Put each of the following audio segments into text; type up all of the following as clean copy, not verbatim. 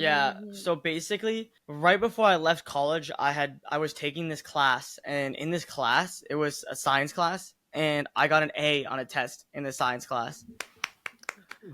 Yeah, so basically, right before I left college, I was taking this class, and in this class, it was a science class, and I got an A on a test in the science class.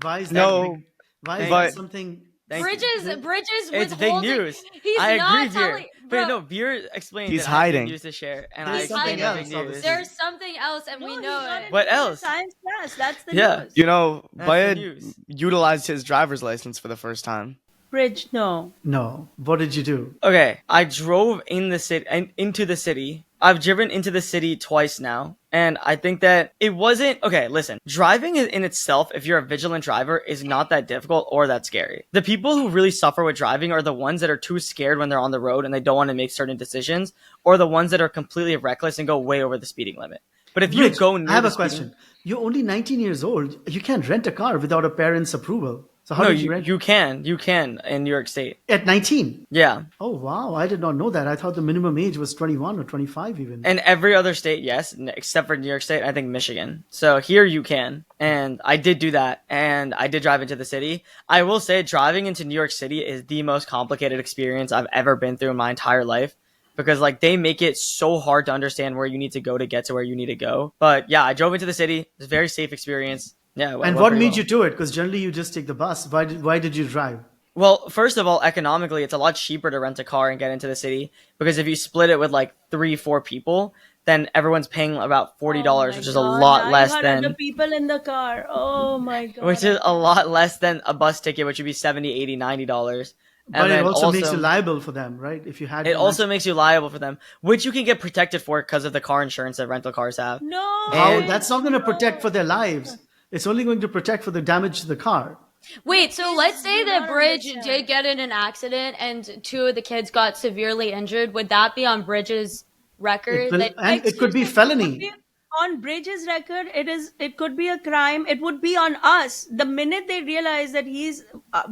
Why is that No, big? Why is Thank that but something? Thank you. Bridges It's big withholding. news. He's I not agree, Veer. telling, But bro. no, Veer explained He's that I have big hiding. news to share, and There's I He's explained hiding. the big something else, news. obviously. There's something else, and No, we he's know not it. in What the else? science class. That's the Yeah. news. You know, That's the Bayed news. utilized his driver's license for the first time. Bridge, no. No. What did you do? Okay, I drove in the city into the city. I've driven into the city twice now, and I think that it wasn't okay. Listen, driving in itself, if you're a vigilant driver, is not that difficult or that scary. The people who really suffer with driving are the ones that are too scared when they're on the road and they don't want to make certain decisions, or the ones that are completely reckless and go way over the speeding limit. But if you Rich, go near I have the a question. speeding, You're only 19 years old. You can't rent a car without a parent's approval. So how no, did you rent you can in New York State. at 19? Yeah, Oh, wow. I did not know that. I thought the minimum age was 21 or 25 even. and every other state, yes, except for New York State, I think Michigan. So here you can, and I did do that, and I did drive into the city. I will say, driving into New York City is the most complicated experience I've ever been through in my entire life, because like they make it so hard to understand where you need to go to get to where you need to go. But yeah, I drove into the city. It's a very safe experience. Yeah, it And went what pretty made well. you do it? Because generally you just take the bus. Why did you drive? Well, first of all, economically, it's a lot cheaper to rent a car and get into the city, because if you split it with like 3, 4 people, then everyone's paying about $40, Oh my which is a God, lot less 900 than people in the car. Oh my God. which is a lot less than a bus ticket, which would be 70, 80, $90. But And it then also makes you liable for them, right? If you had it also makes you liable for them, which you can get protected for because of the car insurance that rental cars have. No. How, And- that's not going to protect for their lives. It's only going to protect for the damage to the car. Wait, so let's say do that not Bridge understand. did get in an accident and 2 of the kids got severely injured. Would that be on Bridge's record? And it could be felony. On Bridges' record, it could be a crime. It would be on us. The minute they realize that he's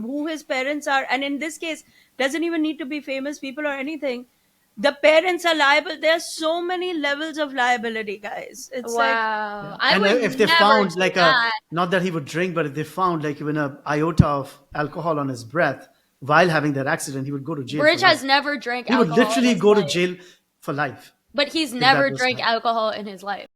who his parents are, and in this case, doesn't even need to be famous people or anything. The parents are liable. There's so many levels of liability, guys. It's Wow. I And would if they never found do like that. not that he would drink, but if they found like even a iota of alcohol on his breath while having that accident, he would go to jail. Bridge for has life. never drank He would alcohol. literally in his go to life. jail for life. But he's that never was drank happening. alcohol in his life.